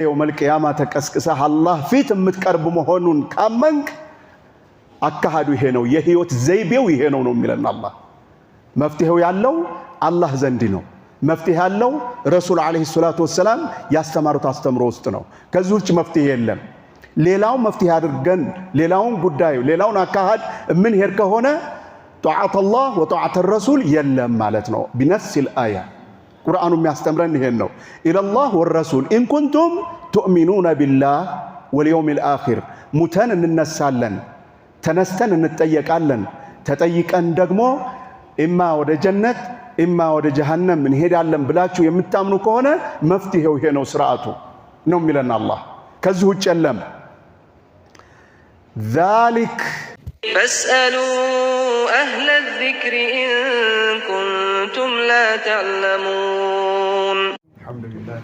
የውመል ቂያማ ተቀስቅሰህ አላህ ፊት የምትቀርብ መሆኑን ካመንክ አካሃዱ ይሄ ነው፣ የህይወት ዘይቤው ይሄ ነው የሚለን አላህ። መፍትሄው ያለው አላህ ዘንድ ነው። መፍትሄ ያለው ረሱል አለይሂ ሰላቱ ወሰላም ያስተማሩት አስተምሮ ውስጥ ነው። ከዚህ ውጭ መፍትሄ የለም። ሌላው መፍትሄ አድርገን ሌላውን ጉዳዩ ሌላውን አካሃድ ምን ሄር ከሆነ ጧዓት አላህ ወጧዓት ረሱል የለም ማለት ነው። ቢነፍሲል አያ ቁርአኑ የሚያስተምረን ይሄን ነው። ኢለላህ ወረሱል ኢን ኩንቱም ቱእሚኑነ ቢላህ ወልየውሚል አኺር። ሙተን እንነሳለን፣ ተነስተን እንጠየቃለን። ተጠይቀን ደግሞ ኢማ ወደ ጀነት ኢማ ወደ ጀሃነም እንሄዳለን ብላችሁ የምታምኑ ከሆነ መፍትሄው ይሄ ነው፣ ስርዓቱ ነው የሚለን አላህ። ከዚህ ውጭ የለም። ዛሊክ ፈስአሉ አህለ ዚክሪ ኢን ኩንቱም ላ ተዕለሙን። አልሐምዱሊላህ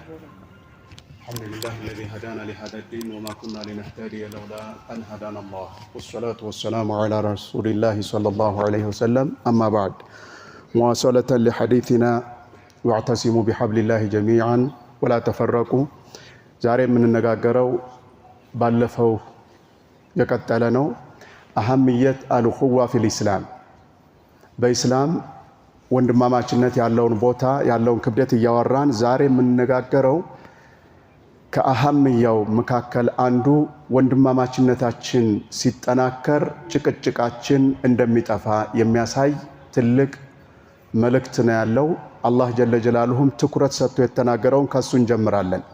አለዚ ሀዳና ሊሃዛ ዲን ወማ ኩና ሊነህተዲየ ለውላ አን ሀዳና አላህ ወሰላቱ ወሰላሙ ዐላ ረሱሊላህ ሰለላሁ ዐለይሂ ወሰለም። አማ በዕድ ሙዋሰለተን ሊሐዲሲና ወዕተሲሙ ቢሐብሊላሂ ጀሚዓን ወላ ተፈረቁ። ዛሬ የምንነጋገረው ባለፈው የቀጠለ ነው። አህምየት አልኹዋ ፊል ኢስላም፣ በኢስላም ወንድማማችነት ያለውን ቦታ ያለውን ክብደት እያወራን ዛሬ የምንነጋገረው ከአህምያው መካከል አንዱ ወንድማማችነታችን ሲጠናከር ጭቅጭቃችን እንደሚጠፋ የሚያሳይ ትልቅ መልእክት ነው ያለው። አላህ ጀለ ጀላሉሁም ትኩረት ሰጥቶ የተናገረውን ከሱ እንጀምራለን።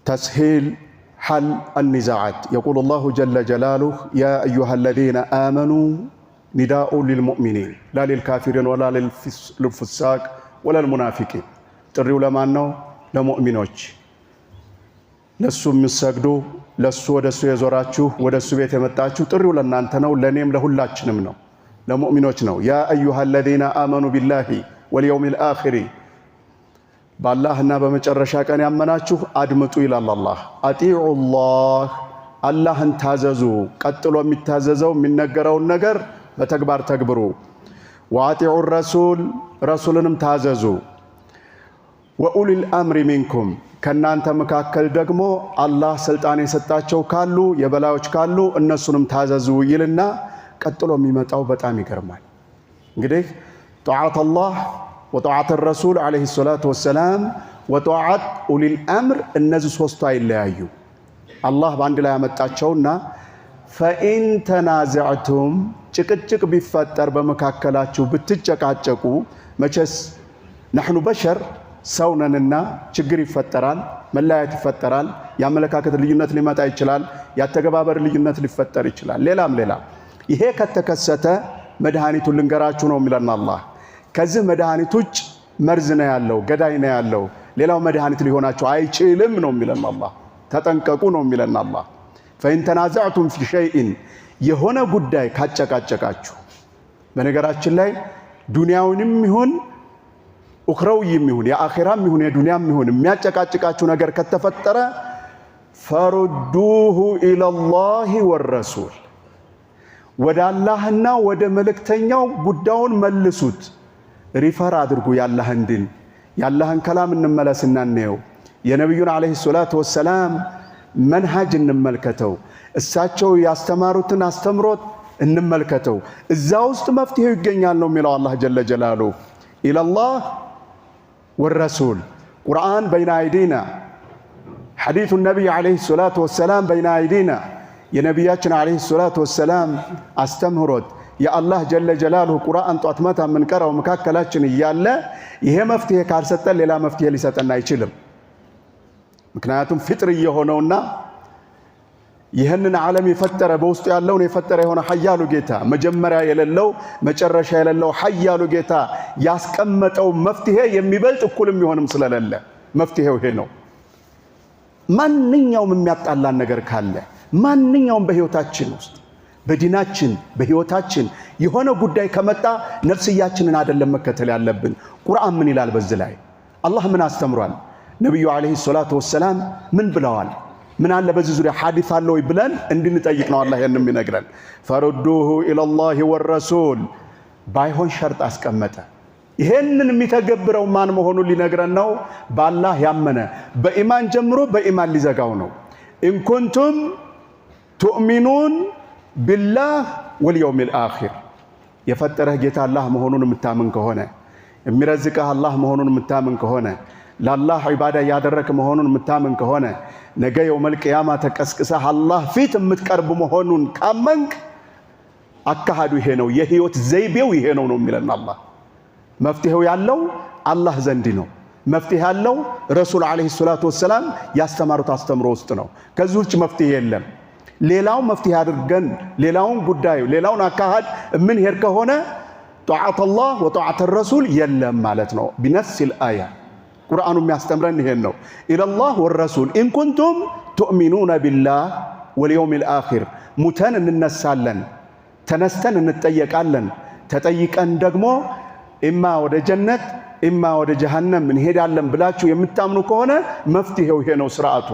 ተስሂል حل النزاعات. يقول الله جل جلاله يا أيها الذين آمنوا نداء للمؤمنين لا للكافرين ولا للفساق ولا المنافقين. ጥሪው ለማን ነው? ለሙእሚኖች። ለሱ የምትሰግዱ ለሱ ወደሱ የዞራችሁ ወደሱ ቤት የመጣችሁ ጥሪው ለእናንተ ነው፣ ለኔም ለሁላችንም ነው፣ ለሙእሚኖች ነው። ያ أيها الذين آمنوا بالله واليوم الآخر በአላህና በመጨረሻ ቀን ያመናችሁ አድምጡ ይላል አላህ። አጢዑላህ አላህን ታዘዙ። ቀጥሎ የሚታዘዘው የሚነገረውን ነገር በተግባር ተግብሩ። ወአጢዑ ረሱል ረሱልንም ታዘዙ። ወኡሊል አምሪ ሚንኩም ከናንተ መካከል ደግሞ አላህ ስልጣን የሰጣቸው ካሉ የበላዮች ካሉ እነሱንም ታዘዙ ይልና ቀጥሎ የሚመጣው በጣም ይገርማል። እንግዲህ ጧዓት አላህ ወጧዓት ረሱል አለይሂ ሰላቱ ወሰላም ወጧዓት ኡሊል አምር እነዚህ ሶስቱ አይለያዩ። አላህ በአንድ ላይ ያመጣቸውና ፈኢን ተናዘዕቱም ጭቅጭቅ ቢፈጠር በመካከላችሁ ብትጨቃጨቁ፣ መቼስ ነሕኑ በሸር ሰው ነንና ችግር ይፈጠራል፣ መለያየት ይፈጠራል፣ የአመለካከት ልዩነት ሊመጣ ይችላል፣ ያተገባበር ልዩነት ሊፈጠር ይችላል፣ ሌላም ሌላ። ይሄ ከተከሰተ መድኃኒቱን ልንገራችሁ ነው የሚለን አላህ። ከዚህ መድኃኒት ውጭ መርዝ ነው ያለው፣ ገዳይ ነው ያለው፣ ሌላው መድኃኒት ሊሆናችሁ አይችልም ነው የሚለን አላህ። ተጠንቀቁ ነው የሚለን አላህ። ፈኢን ተናዘዕቱም ፊ ሸይኢን የሆነ ጉዳይ ካጨቃጨቃችሁ፣ በነገራችን ላይ ዱንያውንም ይሁን ኡኽረውይም ይሁን የአኺራም ይሁን የዱንያም ይሁን የሚያጨቃጭቃችሁ ነገር ከተፈጠረ ፈሩዱሁ ኢለላሂ ወረሱል ወደ አላህና ወደ መልእክተኛው ጉዳዩን መልሱት። ሪፈር አድርጉ ያላህን ዲን ያላህን ከላም እንመለስና እንየው። የነቢዩን አለይሂ ሰላቱ ወሰላም መንሃጅ እንመልከተው። እሳቸው ያስተማሩትን አስተምሮት እንመልከተው። እዛ ውስጥ መፍትሄው ይገኛል ነው የሚለው አላህ ጀለ ጀላሉሁ። ኢለላህ ወረሱል ቁርአን በይነ አይዲና፣ ሐዲሱ ነቢይ አለይሂ ሰላቱ ወሰላም በይነ አይዲና። የነቢያችን አለይሂ ሰላቱ ወሰላም አስተምህሮት የአላህ ጀለ ጀላሉሁ ቁርአን ጧት ማታ የምንቀራው መካከላችን እያለ ይሄ መፍትሄ ካልሰጠን ሌላ መፍትሄ ሊሰጠን አይችልም። ምክንያቱም ፍጥር የሆነውና ይህንን ዓለም የፈጠረ በውስጡ ያለውን የፈጠረ የሆነ ሐያሉ ጌታ መጀመሪያ የሌለው መጨረሻ የሌለው ሐያሉ ጌታ ያስቀመጠው መፍትሄ የሚበልጥ እኩልም ይሆንም ስለሌለ መፍትሄው ይሄ ነው። ማንኛውም የሚያጣላን ነገር ካለ ማንኛውም በህይወታችን ውስጥ በዲናችን በህይወታችን የሆነ ጉዳይ ከመጣ ነፍስያችንን አይደለም መከተል ያለብን። ቁርአን ምን ይላል? በዚህ ላይ አላህ ምን አስተምሯል? ነብዩ አለይሂ ሰላቱ ወሰላም ምን ብለዋል? ምን አለ በዚህ ዙሪያ ሐዲስ አለ ወይ ብለን እንድንጠይቅ ነው አላህ ያንን የሚነግረን። ፈሩዱሁ ኢለላሂ ወረሱል ባይሆን ሸርጥ አስቀመጠ። ይሄንን የሚተገብረው ማን መሆኑን ሊነግረን ነው። በአላህ ያመነ በኢማን ጀምሮ በኢማን ሊዘጋው ነው። ኢን ኩንቱም ቱእሚኑን ቢላህ ወልየውሚል አኺር የፈጠረህ ጌታ አላህ መሆኑን የምታምን ከሆነ የሚረዝቅህ አላህ መሆኑን የምታምን ከሆነ ለአላህ ዒባዳ ያደረክ መሆኑን የምታምን ከሆነ ነገ የውመል ቂያማ ተቀስቅሰህ አላህ ፊት የምትቀርብ መሆኑን ካመንክ አካሃዱ ይሄ ነው፣ የህይወት ዘይቤው ይሄ ነው የሚለን አላህ። መፍትሄው ያለው አላህ ዘንድ ነው። መፍትሄ ያለው ረሱል አለይሂ ሰላቱ ወሰላም ያስተማሩት አስተምሮ ውስጥ ነው። ከዚህ ውጭ መፍትሄ የለም። ሌላው መፍትሄ አድርገን ሌላውን ጉዳዩ ሌላውን አካሃድ ምን ሄር ከሆነ ጧዓት አላህ ወጧዓት ረሱል የለም ማለት ነው። ቢነፍሲል አያ ቁርአኑ የሚያስተምረን ይሄን ነው። ኢለላህ ወረሱል ኢን ኩንቱም ቱእሚኑነ ቢላህ ወልየውሚል አኺር ሙተን እንነሳለን፣ ተነስተን እንጠየቃለን። ተጠይቀን ደግሞ ኢማ ወደ ጀነት ኢማ ወደ ጀሃነም እንሄዳለን ብላችሁ የምታምኑ ከሆነ መፍትሄው ይሄ ነው፣ ስርዓቱ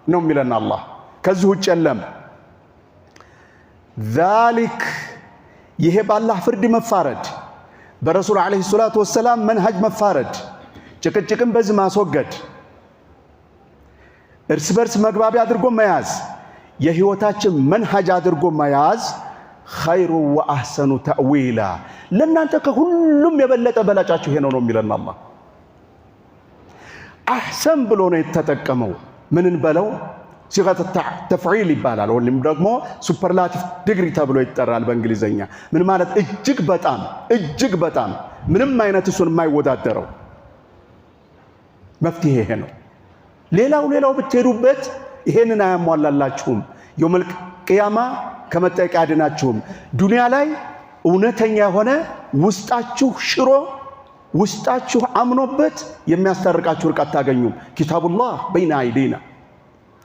ነው የሚለን አላህ። ከዚህ ውጭ የለም። ዛሊክ ይሄ በአላህ ፍርድ መፋረድ፣ በረሱል ዓለይሂ ሰላቱ ወሰላም መንሃጅ መፋረድ፣ ጭቅጭቅን በዚህ ማስወገድ፣ እርስ በርስ መግባቢያ አድርጎ መያዝ፣ የህይወታችን መንሃጅ አድርጎ መያዝ ኸይሩ ወአሕሰኑ ተእዊላ ለእናንተ ከሁሉም የበለጠ በላጫችሁ ይሄ ነው የሚለን አላህ። አሕሰን ብሎ ነው የተጠቀመው። ምንን በለው ሲገተ ተፍዒል ይባላል፣ ወይም ደግሞ ሱፐርላቲቭ ዲግሪ ተብሎ ይጠራል በእንግሊዘኛ። ምን ማለት እጅግ በጣም ምንም አይነት እሱን የማይወዳደረው መፍትሄ ይሄ ነው። ሌላው ብትሄዱበት ይሄንን አያሟላላችሁም። የውመል ቂያማ ከመጠየቅ አያድናችሁም። ዱንያ ላይ እውነተኛ የሆነ ውስጣችሁ ሽሮ ውስጣችሁ አምኖበት የሚያስታርቃችሁ ርቅ አታገኙም። ኪታቡላህ በይነ አይዲና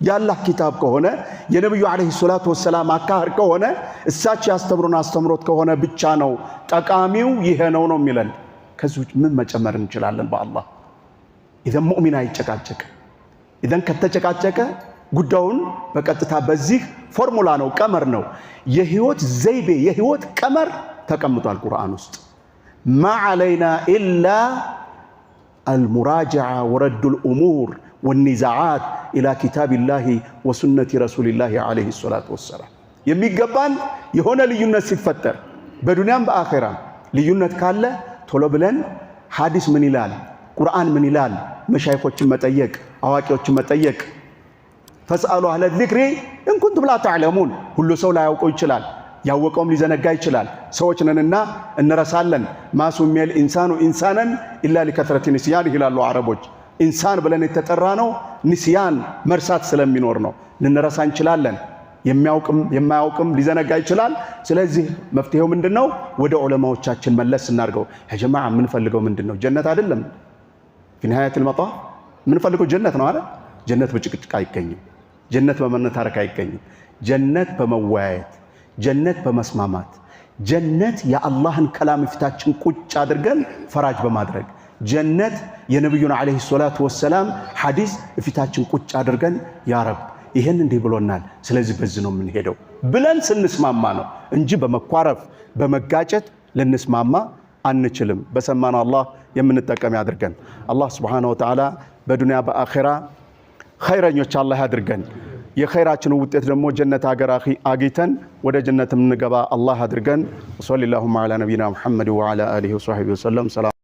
የአላህ ኪታብ ከሆነ የነብዩ አለይሂ ሰላቱ ወሰላም አካህር ከሆነ እሳቸው ያስተምሩን አስተምሮት ከሆነ ብቻ ነው ጠቃሚው ይሄ ነው የሚለን። ከዚህ ውጭ ምን መጨመር እንችላለን? በአላህ ኢዘን ሙእሚን አይጨቃጨቅ። ኢዘን ከተጨቃጨቀ ጉዳዩን በቀጥታ በዚህ ፎርሙላ ነው፣ ቀመር ነው፣ የህይወት ዘይቤ የህይወት ቀመር ተቀምጧል ቁርአን ውስጥ። ማ ዐለይና ኢላ አልሙራጀዓ ወረዱል ኡሙር ወኒዛዓት ኢላ ኪታቢላሂ ወሱነቲ ረሱሊላሂ ዐለይሂ ሰላቱ ወሰላም። የሚገባን የሆነ ልዩነት ሲፈጠር በዱንያም በአኼራም ልዩነት ካለ ቶሎ ብለን ሐዲስ ምን ይላል፣ ቁርአን ምን ይላል፣ መሻይኾችን መጠየቅ፣ አዋቂዎችን መጠየቅ። ፈስአሉ አህለ ዚክሪ ኢን ኩንቱም ላ ተዕለሙን። ሁሉ ሰው ላያውቀው ይችላል፣ ያወቀውም ሊዘነጋ ይችላል። ሰዎች ነንና እንረሳለን። ማሱሚየል ኢንሳኑ ኢንሳነን ኢላ ሊከትረቲ ንስያን ይላሉ አረቦች። ኢንሳን ብለን የተጠራ ነው ንስያን መርሳት ስለሚኖር ነው። ልንረሳ እንችላለን። የማያውቅም ሊዘነጋ ይችላል። ስለዚህ መፍትሄው ምንድነው? ወደ ዑለማዎቻችን መለስ እናርገው። ያ ጀማዓ የምንፈልገው ምንድነው? ጀነት አይደለም? ፊ ኒሃየቲል መጣፍ የምንፈልገው ጀነት ነው አይደል? ጀነት በጭቅጭቅ አይገኝም። ጀነት በመነታረክ አይገኝም። ጀነት በመወያየት፣ ጀነት በመስማማት፣ ጀነት የአላህን ከላም ፊታችን ቁጭ አድርገን ፈራጅ በማድረግ፣ ጀነት የነብዩን አለይሂ ሰላቱ ወሰላም ሐዲስ ፊታችን ቁጭ አድርገን ያ ረብ ይሄን እንዲህ ብሎናል፣ ስለዚህ በዚህ ነው የምንሄደው ብለን ስንስማማ ነው እንጂ በመኳረፍ በመጋጨት ልንስማማ አንችልም። በሰማነው አላህ የምንጠቀም ያድርገን። አላህ ሱብሓነሁ ወተዓላ በዱንያ በአኺራ ኸይረኞች አላህ ያድርገን። የኸይራችን ውጤት ደግሞ ጀነት ሀገር አግኝተን ወደ ጀነት የምንገባ አላህ ያድርገን። ወሰለላሁ ዐላ ነቢይና ሙሐመድ ወዐላ አሊሂ ወሰሕቢሂ ወሰለም።